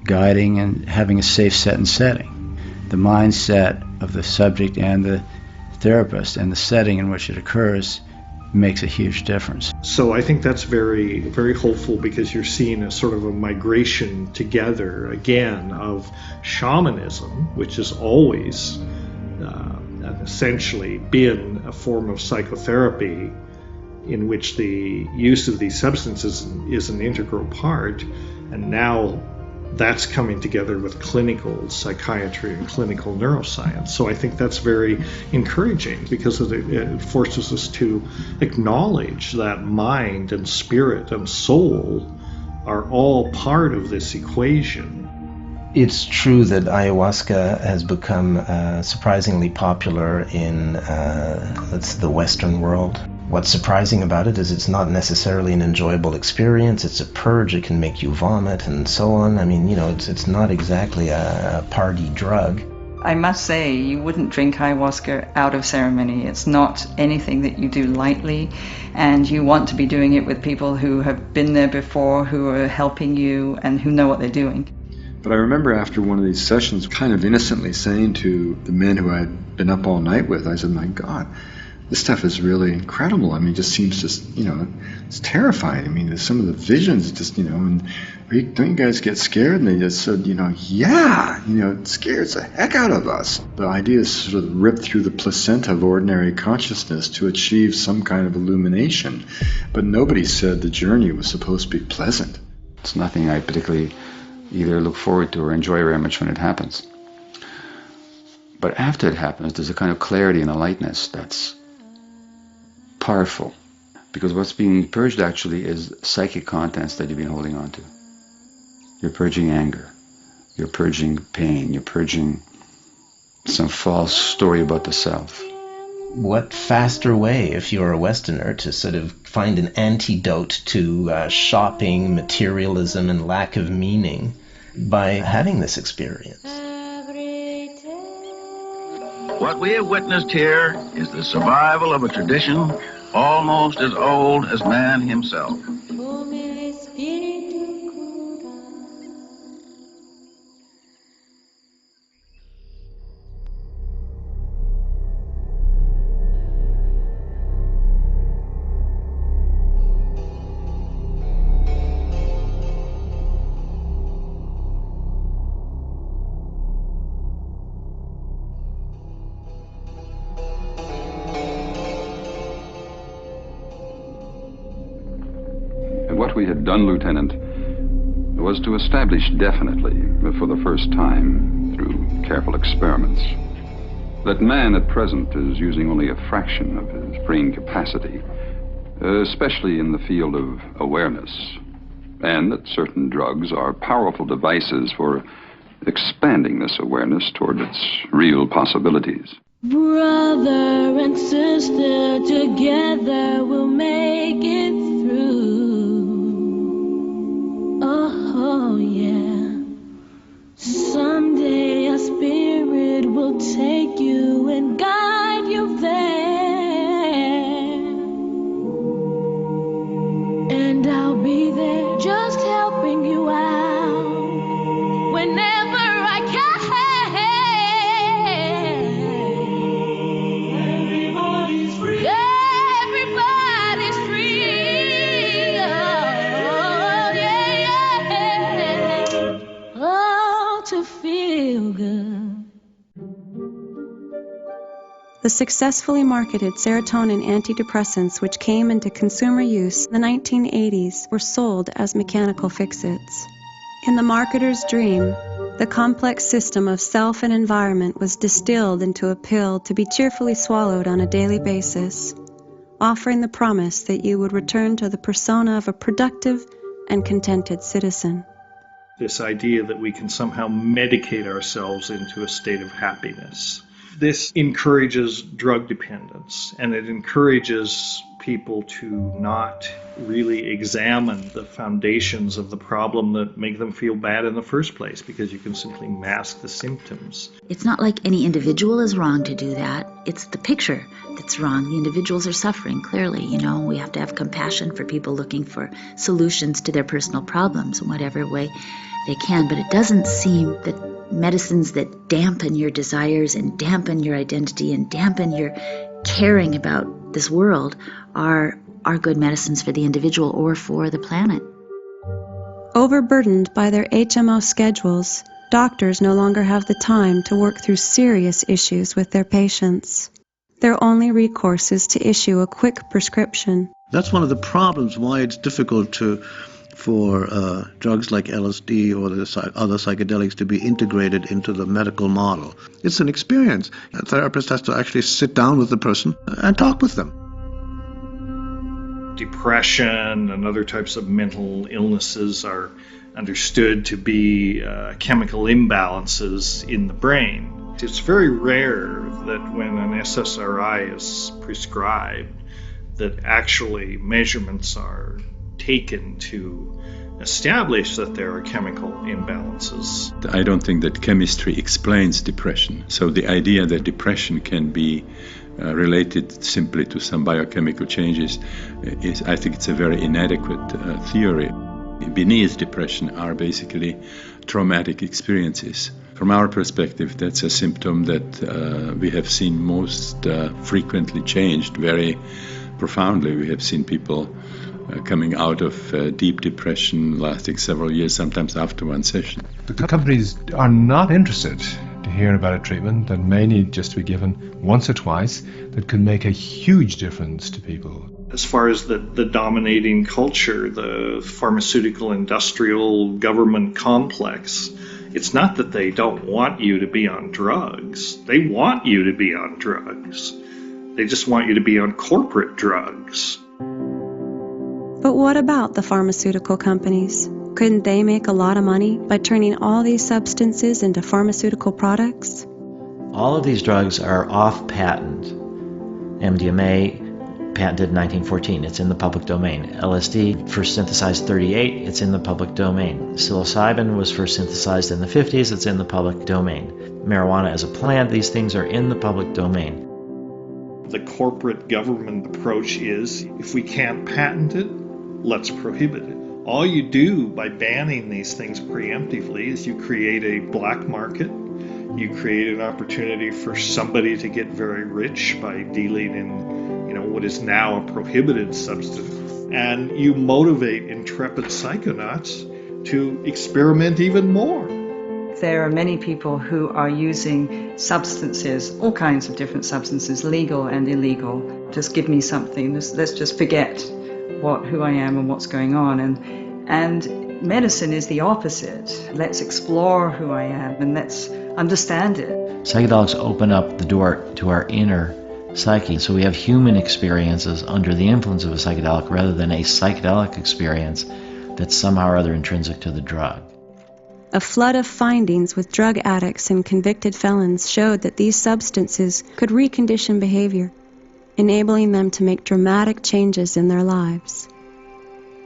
guiding and having a safe set and setting. The mindset of the subject and the therapist and the setting in which it occurs makes a huge difference. So I think that's very, very hopeful, because you're seeing a sort of a migration together again of shamanism, which has always essentially been a form of psychotherapy in which the use of these substances is an integral part, and now that's coming together with clinical psychiatry and clinical neuroscience. So I think that's very encouraging, because it forces us to acknowledge that mind and spirit and soul are all part of this equation. It's true that ayahuasca has become surprisingly popular in the Western world. What's surprising about it is it's not necessarily an enjoyable experience. It's a purge. It can make you vomit and so on. I mean, it's not exactly a party drug. I must say, you wouldn't drink ayahuasca out of ceremony. It's not anything that you do lightly, and you want to be doing it with people who have been there before, who are helping you and who know what they're doing. But I remember after one of these sessions kind of innocently saying to the men who I'd been up all night with, I said, my God, this stuff is really incredible. I mean, it just seems just, it's terrifying. I mean, some of the visions just, and don't you guys get scared? And they just said, yeah, it scares the heck out of us. The idea is sort of ripped through the placenta of ordinary consciousness to achieve some kind of illumination. But nobody said the journey was supposed to be pleasant. It's nothing I particularly either look forward to or enjoy very much when it happens. But after it happens, there's a kind of clarity and a lightness that's powerful, because what's being purged actually is psychic contents that you've been holding on to. You're purging anger, you're purging pain, you're purging some false story about the self. What faster way, if you're a Westerner, to sort of find an antidote to shopping, materialism, and lack of meaning by having this experience? What we have witnessed here is the survival of a tradition almost as old as man himself. What we had done, Lieutenant, was to establish definitely, for the first time, through careful experiments, that man at present is using only a fraction of his brain capacity, especially in the field of awareness, and that certain drugs are powerful devices for expanding this awareness toward its real possibilities. Brother and sister, together we'll make it through. Oh, yeah. Someday a spirit will take you and guide you there. And I'll be there just helping you out whenever I can. Everybody's free. Everybody's free. Oh, yeah. Oh, to feel good. The successfully marketed serotonin antidepressants which came into consumer use in the 1980s were sold as mechanical fix-its. In the marketer's dream, the complex system of self and environment was distilled into a pill to be cheerfully swallowed on a daily basis, offering the promise that you would return to the persona of a productive and contented citizen. This idea that we can somehow medicate ourselves into a state of happiness. This encourages drug dependence, and it encourages people to not really examine the foundations of the problem that make them feel bad in the first place, because you can simply mask the symptoms. It's not like any individual is wrong to do that. It's the picture that's wrong. The individuals are suffering, clearly. You know, we have to have compassion for people looking for solutions to their personal problems in whatever way they can. But it doesn't seem that medicines that dampen your desires and dampen your identity and dampen your caring about this world are good medicines for the individual or for the planet. Overburdened by their HMO schedules, doctors no longer have the time to work through serious issues with their patients. Their only recourse is to issue a quick prescription. That's one of the problems why it's difficult for drugs like LSD or the other psychedelics to be integrated into the medical model. It's an experience. A therapist has to actually sit down with the person and talk with them. Depression and other types of mental illnesses are understood to be chemical imbalances in the brain. It's very rare that when an SSRI is prescribed, that actually measurements are taken to establish that there are chemical imbalances. I don't think that chemistry explains depression. So the idea that depression can be related simply to some biochemical changes I think it's a very inadequate theory. Beneath depression are basically traumatic experiences. From our perspective, that's a symptom that we have seen most frequently changed very profoundly. We have seen people coming out of deep depression lasting several years, sometimes after one session. The companies are not interested to hear about a treatment that may need just to be given once or twice that could make a huge difference to people. As far as the dominating culture, the pharmaceutical, industrial, government complex, it's not that they don't want you to be on drugs. They want you to be on drugs. They just want you to be on corporate drugs. But what about the pharmaceutical companies? Couldn't they make a lot of money by turning all these substances into pharmaceutical products? All of these drugs are off patent. MDMA, patented in 1914, it's in the public domain. LSD, first synthesized 38, it's in the public domain. Psilocybin was first synthesized in the 50s, it's in the public domain. Marijuana as a plant, these things are in the public domain. The corporate government approach is, if we can't patent it, let's prohibit it. All you do by banning these things preemptively is you create a black market, you create an opportunity for somebody to get very rich by dealing in what is now a prohibited substance, and you motivate intrepid psychonauts to experiment even more. There are many people who are using substances, all kinds of different substances, legal and illegal. Just give me something, let's just forget who I am and what's going on. And medicine is the opposite. Let's explore who I am and let's understand it. Psychedelics open up the door to our inner psyche, so we have human experiences under the influence of a psychedelic rather than a psychedelic experience that's somehow or other intrinsic to the drug. A flood of findings with drug addicts and convicted felons showed that these substances could recondition behavior, enabling them to make dramatic changes in their lives.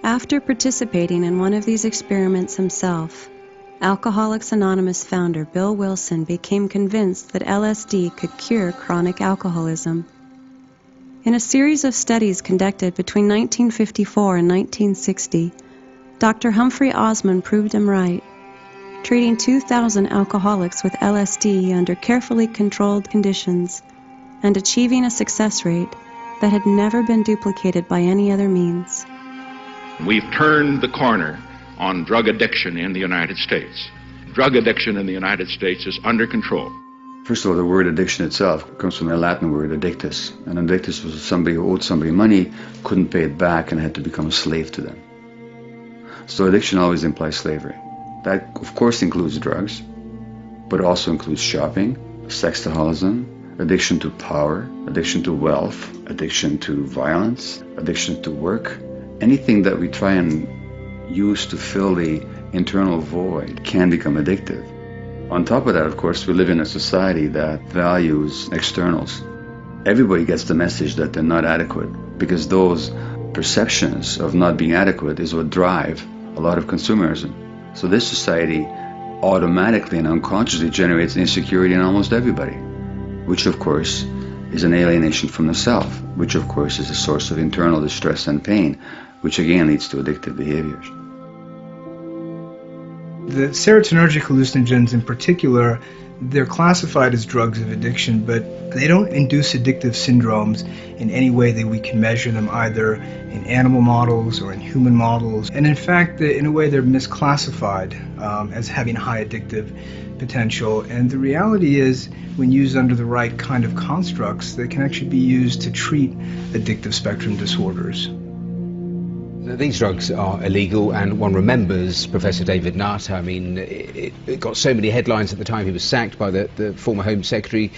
After participating in one of these experiments himself, Alcoholics Anonymous founder Bill Wilson became convinced that LSD could cure chronic alcoholism. In a series of studies conducted between 1954 and 1960, Dr. Humphrey Osmond proved him right, treating 2,000 alcoholics with LSD under carefully controlled conditions and achieving a success rate that had never been duplicated by any other means. We've turned the corner on drug addiction in the United States. Drug addiction in the United States is under control. First of all, the word addiction itself comes from the Latin word addictus. And addictus was somebody who owed somebody money, couldn't pay it back, and had to become a slave to them. So addiction always implies slavery. That, of course, includes drugs, but it also includes shopping, sexaholism, addiction to power, addiction to wealth, addiction to violence, addiction to work. Anything that we try and use to fill the internal void can become addictive. On top of that, of course, we live in a society that values externals. Everybody gets the message that they're not adequate, because those perceptions of not being adequate is what drive a lot of consumerism. So this society automatically and unconsciously generates insecurity in almost everybody, which of course is an alienation from the self, which of course is a source of internal distress and pain, which again leads to addictive behaviors. The serotonergic hallucinogens in particular, they're classified as drugs of addiction, but they don't induce addictive syndromes in any way that we can measure them, either in animal models or in human models. And in fact, in a way, they're misclassified as having high addictive potential. And the reality is, when used under the right kind of constructs, they can actually be used to treat addictive spectrum disorders. These drugs are illegal, and one remembers Professor David Nutt. I mean, it got so many headlines at the time he was sacked by the former Home Secretary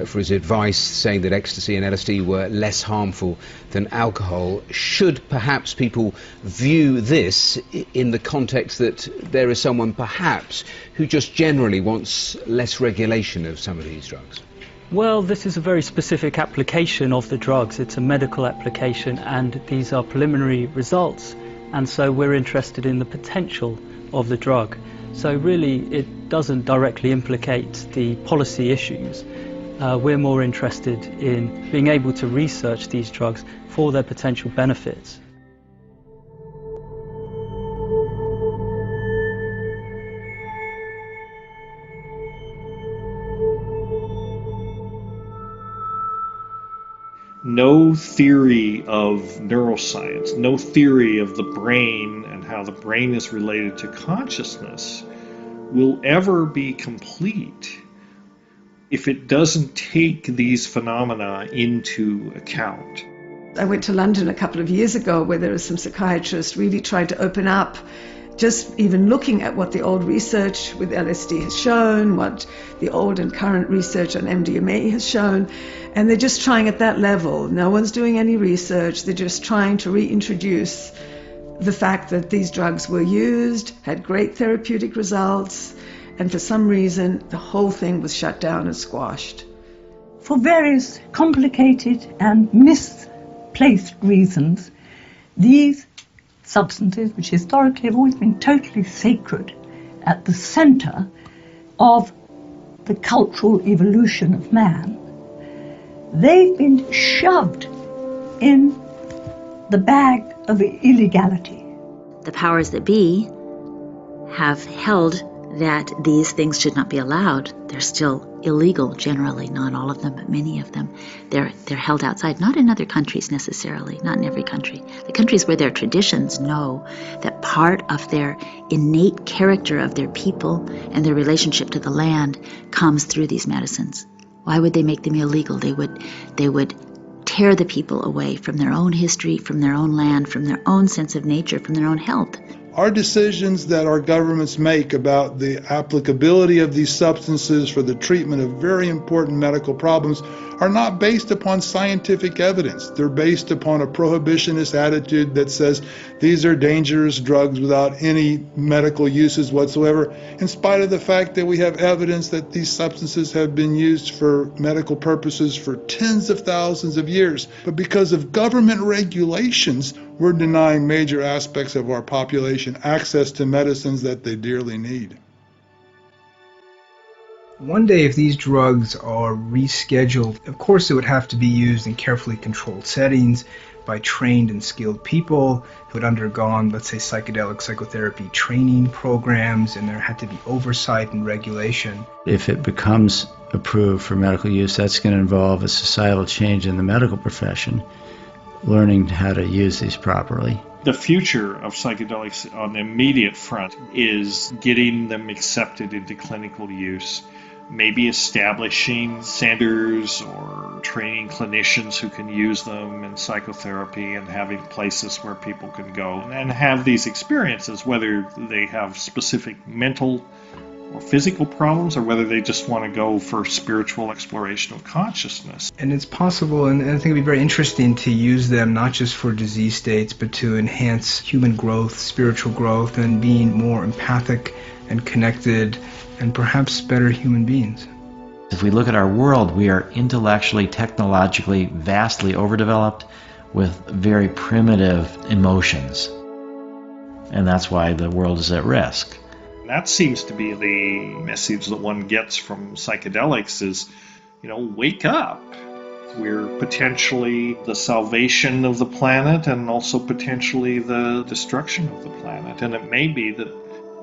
for his advice, saying that ecstasy and LSD were less harmful than alcohol. Should perhaps people view this in the context that there is someone perhaps who just generally wants less regulation of some of these drugs? Well, this is a very specific application of the drugs. It's a medical application, and these are preliminary results, and so we're interested in the potential of the drug. So really it doesn't directly implicate the policy issues. We're more interested in being able to research these drugs for their potential benefits. No theory of neuroscience, no theory of the brain and how the brain is related to consciousness will ever be complete if it doesn't take these phenomena into account. I went to London a couple of years ago where there were some psychiatrists really trying to open up, just even looking at what the old research with LSD has shown, what the old and current research on MDMA has shown, and they're just trying at that level. No one's doing any research, they're just trying to reintroduce the fact that these drugs were used, had great therapeutic results, and for some reason the whole thing was shut down and squashed. For various complicated and misplaced reasons, these substances, which historically have always been totally sacred, at the center of the cultural evolution of man, they've been shoved in the bag of illegality. The powers that be have held that these things should not be allowed. They're still illegal generally, not all of them, but many of them. They're held outside, not in other countries necessarily, not in every country. The countries where their traditions know that part of their innate character of their people and their relationship to the land comes through these medicines. Why would they make them illegal? They would tear the people away from their own history, from their own land, from their own sense of nature, from their own health. Our decisions that our governments make about the applicability of these substances for the treatment of very important medical problems are not based upon scientific evidence. They're based upon a prohibitionist attitude that says these are dangerous drugs without any medical uses whatsoever, in spite of the fact that we have evidence that these substances have been used for medical purposes for tens of thousands of years. But because of government regulations, we're denying major aspects of our population access to medicines that they dearly need. One day, if these drugs are rescheduled, of course it would have to be used in carefully controlled settings by trained and skilled people who had undergone, let's say, psychedelic psychotherapy training programs, and there had to be oversight and regulation. If it becomes approved for medical use, that's going to involve a societal change in the medical profession, learning how to use these properly. The future of psychedelics on the immediate front is getting them accepted into clinical use, maybe establishing centers or training clinicians who can use them in psychotherapy and having places where people can go and have these experiences, whether they have specific mental or physical problems or whether they just want to go for spiritual exploration of consciousness. And it's possible, and I think it'd be very interesting to use them not just for disease states, but to enhance human growth, spiritual growth, and being more empathic and connected and perhaps better human beings. If we look at our world, we are intellectually, technologically, vastly overdeveloped with very primitive emotions. And that's why the world is at risk. That seems to be the message that one gets from psychedelics is, wake up. We're potentially the salvation of the planet and also potentially the destruction of the planet. And it may be that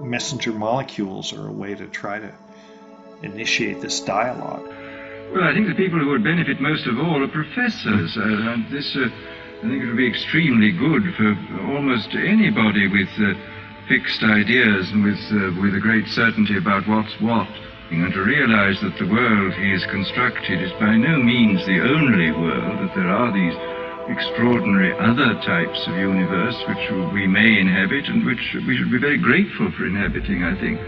messenger molecules are a way to try to initiate this dialogue. Well, I think the people who would benefit most of all are professors. And this, I think it would be extremely good for almost anybody with fixed ideas and with a great certainty about what's what, and to realize that the world he has constructed is by no means the only world, that there are these extraordinary other types of universe which we may inhabit and which we should be very grateful for inhabiting, I think.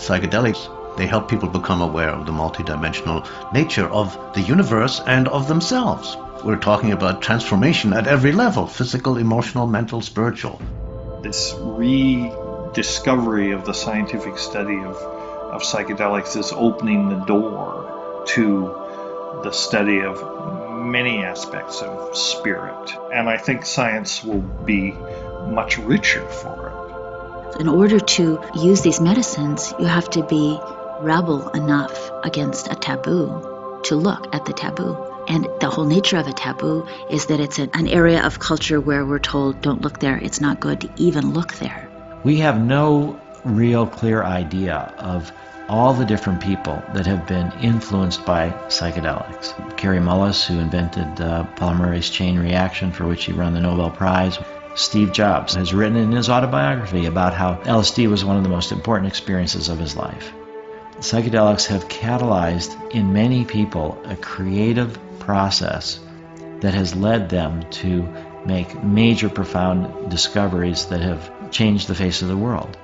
Psychedelics, they help people become aware of the multidimensional nature of the universe and of themselves. We're talking about transformation at every level: physical, emotional, mental, spiritual. This rediscovery of the scientific study of psychedelics is opening the door to the study of many aspects of spirit. And I think science will be much richer for it. In order to use these medicines, you have to be rebel enough against a taboo to look at the taboo. And the whole nature of a taboo is that it's an area of culture where we're told, don't look there, it's not good to even look there. We have no real clear idea of all the different people that have been influenced by psychedelics. Carey Mullis, who invented polymerase chain reaction, for which he won the Nobel Prize. Steve Jobs has written in his autobiography about how LSD was one of the most important experiences of his life. Psychedelics have catalyzed in many people a creative process that has led them to make major, profound discoveries that have changed the face of the world.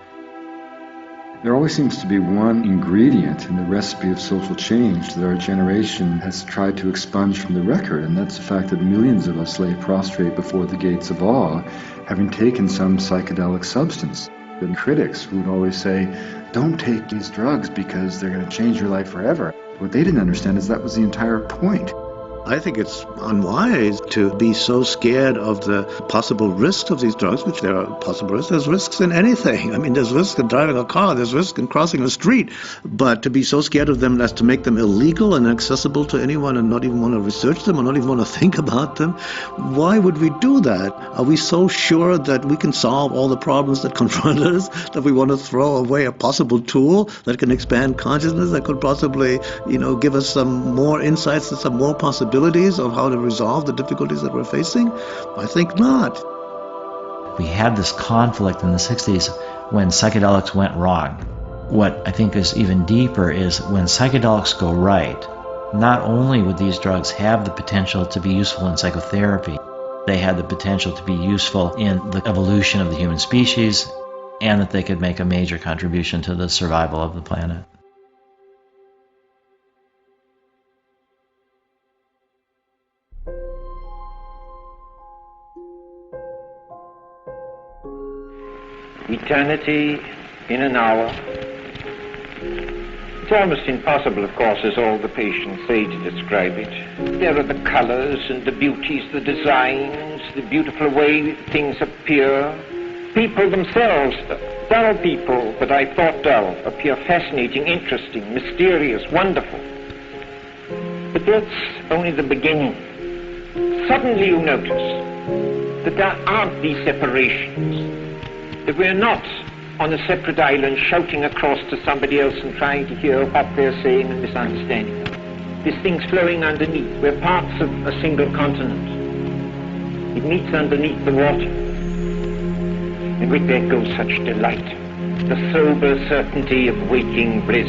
There always seems to be one ingredient in the recipe of social change that our generation has tried to expunge from the record, and that's the fact that millions of us lay prostrate before the gates of awe, having taken some psychedelic substance. And critics who would always say, don't take these drugs because they're going to change your life forever. What they didn't understand is that was the entire point. I think it's unwise to be so scared of the possible risks of these drugs, which there are possible risks. There's risks in anything. I mean, there's risks in driving a car, there's risks in crossing a street. But to be so scared of them as to make them illegal and accessible to anyone and not even want to research them or not even want to think about them, why would we do that? Are we so sure that we can solve all the problems that confront us that we want to throw away a possible tool that can expand consciousness, that could possibly, give us some more insights and some more possibilities of how to resolve the difficulties that we're facing? I think not. We had this conflict in the 60s when psychedelics went wrong. What I think is even deeper is when psychedelics go right, not only would these drugs have the potential to be useful in psychotherapy, they had the potential to be useful in the evolution of the human species, and that they could make a major contribution to the survival of the planet. Eternity in an hour. It's almost impossible, of course, as all the patients say, to describe it. There are the colors and the beauties, the designs, the beautiful way things appear. People themselves, dull people that I thought dull, appear fascinating, interesting, mysterious, wonderful. But that's only the beginning. Suddenly you notice that there aren't these separations, that we're not on a separate island shouting across to somebody else and trying to hear what they're saying and misunderstanding. This thing's flowing underneath. We're parts of a single continent. It meets underneath the water. And with that goes such delight, the sober certainty of waking bliss.